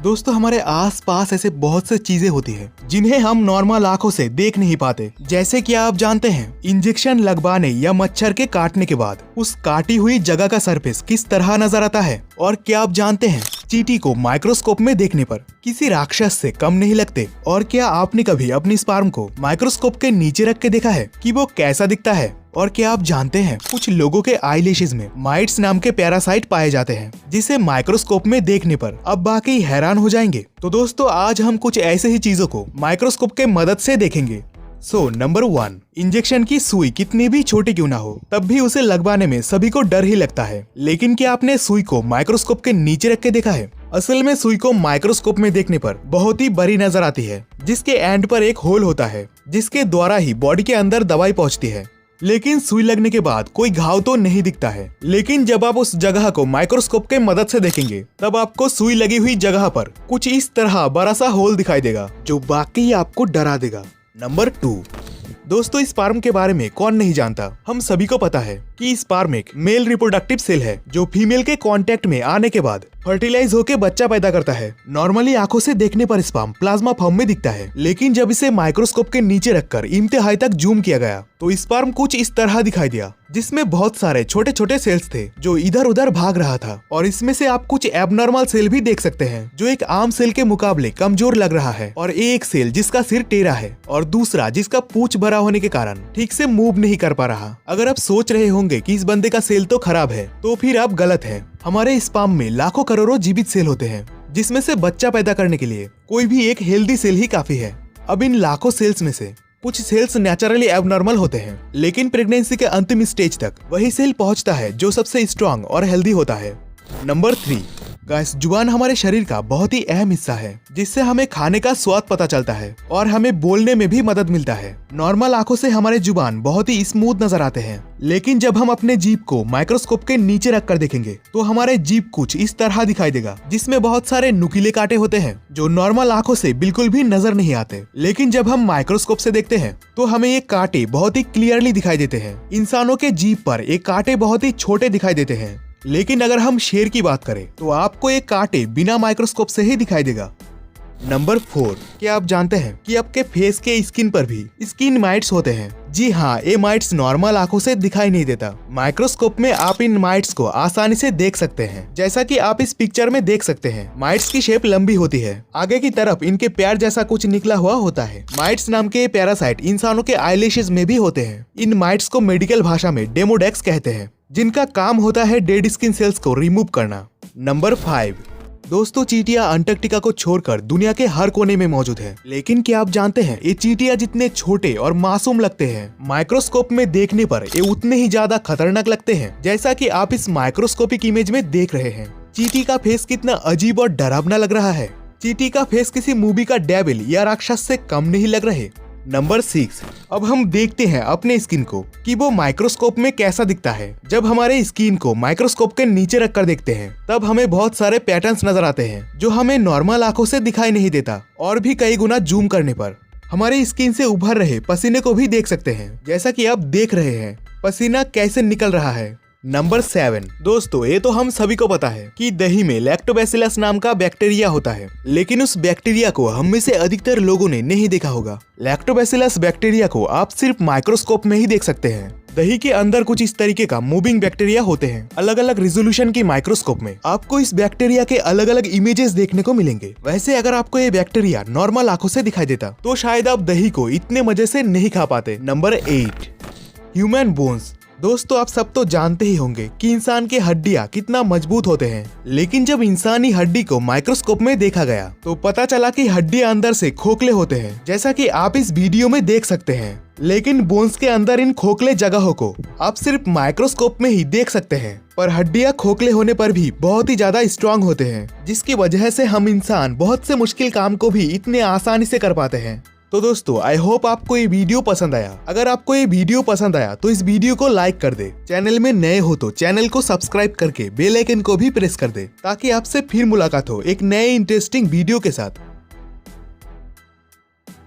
दोस्तों हमारे आस पास ऐसे बहुत से चीजें होती है जिन्हें हम नॉर्मल आंखों से देख नहीं पाते। जैसे कि आप जानते हैं, इंजेक्शन लगवाने या मच्छर के काटने के बाद उस काटी हुई जगह का सरफेस किस तरह नजर आता है। और क्या आप जानते हैं, चींटी को माइक्रोस्कोप में देखने पर किसी राक्षस से कम नहीं लगते। और क्या आपने कभी अपनी स्पर्म को माइक्रोस्कोप के नीचे रख के देखा है कि वो कैसा दिखता है। और क्या आप जानते हैं, कुछ लोगों के आईलैशेस में माइट्स नाम के पैरासाइट पाए जाते हैं जिसे माइक्रोस्कोप में देखने पर अब बाकी हैरान हो जाएंगे। तो दोस्तों आज हम कुछ ऐसे ही चीजों को माइक्रोस्कोप के मदद से देखेंगे। नंबर 1, इंजेक्शन की सुई कितनी भी छोटी क्यों ना हो, तब भी उसे लगवाने में सभी को डर ही लगता है। लेकिन क्या आपने सुई को माइक्रोस्कोप के नीचे रख के देखा है? असल में सुई को माइक्रोस्कोप में देखने पर बहुत ही बड़ी नजर आती है, जिसके एंड पर एक होल होता है जिसके द्वारा ही बॉडी के अंदर दवाई पहुंचती है। लेकिन सुई लगने के बाद कोई घाव तो नहीं दिखता है। लेकिन जब आप उस जगह को माइक्रोस्कोप के मदद से देखेंगे तब आपको सुई लगी हुई जगह पर कुछ इस तरह बड़ा सा होल दिखाई देगा जो वाकई आपको डरा देगा। नंबर 2, दोस्तों स्पर्म के बारे में कौन नहीं जानता। हम सभी को पता है कि स्पर्म एक मेल रिप्रोडक्टिव सेल है जो फीमेल के कांटेक्ट में आने के बाद फर्टिलाइज होकर बच्चा पैदा करता है। नॉर्मली आंखों से देखने पर स्पर्म प्लाज्मा फॉर्म में दिखता है, लेकिन जब इसे माइक्रोस्कोप के नीचे रखकर इंतहाई तक जूम किया गया तो स्पर्म कुछ इस तरह दिखाई दिया, जिसमें बहुत सारे छोटे छोटे सेल्स थे जो इधर उधर भाग रहा था। और इसमें से आप कुछ एबनॉर्मल सेल भी देख सकते हैं जो एक आम सेल के मुकाबले कमजोर लग रहा है। और एक सेल जिसका सिर टेढ़ा है और दूसरा जिसका पूंछ भरा होने के कारण ठीक से मूव नहीं कर पा रहा। अगर आप सोच रहे होंगे कि इस बंदे का सेल तो खराब है, तो फिर आप गलत है। हमारे स्पर्म में लाखों करोड़ों जीवित सेल होते हैं, जिसमें से बच्चा पैदा करने के लिए कोई भी एक हेल्दी सेल ही काफी है। अब इन लाखों सेल्स में से कुछ सेल्स नेचुरली एबनॉर्मल होते हैं, लेकिन प्रेगनेंसी के अंतिम स्टेज तक वही सेल पहुंचता है जो सबसे स्ट्रांग और हेल्दी होता है। नंबर 3, गाइस जुबान हमारे शरीर का बहुत ही अहम हिस्सा है, जिससे हमें खाने का स्वाद पता चलता है और हमें बोलने में भी मदद मिलता है। नॉर्मल आंखों से हमारे जुबान बहुत ही स्मूथ नजर आते हैं, लेकिन जब हम अपने जीभ को माइक्रोस्कोप के नीचे रखकर देखेंगे तो हमारे जीभ कुछ इस तरह दिखाई देगा, जिसमें बहुत सारे नुकीले कांटे होते हैं जो नॉर्मल आंखों से बिल्कुल भी नजर नहीं आते। लेकिन जब हम माइक्रोस्कोप से देखते हैं तो हमें ये कांटे बहुत ही क्लियरली दिखाई देते हैं। इंसानों के जीभ पर ये कांटे बहुत ही छोटे दिखाई देते हैं, लेकिन अगर हम शेर की बात करें तो आपको ये कांटे बिना माइक्रोस्कोप से ही दिखाई देगा। नंबर 4, क्या आप जानते हैं कि आपके फेस के स्किन पर भी स्किन माइट्स होते हैं? जी हाँ, ये माइट्स नॉर्मल आंखों से दिखाई नहीं देता। माइक्रोस्कोप में आप इन माइट्स को आसानी से देख सकते हैं। जैसा कि आप इस पिक्चर में देख सकते हैं, माइट्स की शेप लंबी होती है, आगे की तरफ इनके पैर जैसा कुछ निकला हुआ होता है। माइट्स नाम के पैरासाइट इंसानों के आईलैशेस में भी होते हैं। इन माइट्स को मेडिकल भाषा में डेमोडेक्स कहते हैं, जिनका काम होता है डेड स्किन सेल्स को रिमूव करना। नंबर 5, दोस्तों चींटियां अंटार्कटिका को छोड़कर दुनिया के हर कोने में मौजूद है। लेकिन क्या आप जानते हैं, ये चींटियां जितने छोटे और मासूम लगते हैं, माइक्रोस्कोप में देखने पर ये उतने ही ज्यादा खतरनाक लगते हैं, जैसा कि आप इस माइक्रोस्कोपिक इमेज में देख रहे हैं। चींटी का फेस कितना अजीब और डरावना लग रहा है। चींटी का फेस किसी मूवी का डेविल या राक्षस से कम नहीं लग रहे। नंबर 6, अब हम देखते हैं अपने स्किन को कि वो माइक्रोस्कोप में कैसा दिखता है। जब हमारे स्किन को माइक्रोस्कोप के नीचे रखकर देखते हैं तब हमें बहुत सारे पैटर्न्स नजर आते हैं जो हमें नॉर्मल आंखों से दिखाई नहीं देता। और भी कई गुना जूम करने पर हमारे स्किन से उभर रहे पसीने को भी देख सकते हैं, जैसा कि आप देख रहे हैं पसीना कैसे निकल रहा है। नंबर 7, दोस्तों ये तो हम सभी को पता है कि दही में लैक्टोबैसिलस नाम का बैक्टीरिया होता है, लेकिन उस बैक्टीरिया को हम में से अधिकतर लोगों ने नहीं देखा होगा। लैक्टोबैसिलस बैक्टीरिया को आप सिर्फ माइक्रोस्कोप में ही देख सकते हैं। दही के अंदर कुछ इस तरीके का मूविंग बैक्टीरिया होते हैं। अलग अलग रिजोल्यूशन की माइक्रोस्कोप में आपको इस बैक्टीरिया के अलग अलग इमेजेस देखने को मिलेंगे। वैसे अगर आपको ये बैक्टीरिया नॉर्मल आंखों से दिखाई देता तो शायद आप दही को इतने मजे से नहीं खा पाते। Number 8, human bones. दोस्तों आप सब तो जानते ही होंगे कि इंसान की हड्डियां कितना मजबूत होते हैं, लेकिन जब इंसानी हड्डी को माइक्रोस्कोप में देखा गया तो पता चला कि हड्डियां अंदर से खोखले होते हैं, जैसा कि आप इस वीडियो में देख सकते हैं। लेकिन बोन्स के अंदर इन खोखले जगहों को आप सिर्फ माइक्रोस्कोप में ही देख सकते हैं, पर हड्डियां खोखले होने पर भी बहुत ही ज्यादा स्ट्रांग होते हैं, जिसकी वजह से हम इंसान बहुत से मुश्किल काम को भी इतने आसानी से कर पाते हैं। तो दोस्तों आई होप आपको ये वीडियो पसंद आया। अगर आपको ये वीडियो पसंद आया तो इस वीडियो को लाइक कर दे। चैनल में नए हो तो चैनल को सब्सक्राइब करके बेल आइकन को भी प्रेस कर दे, ताकि आपसे फिर मुलाकात हो एक नए इंटरेस्टिंग वीडियो के साथ।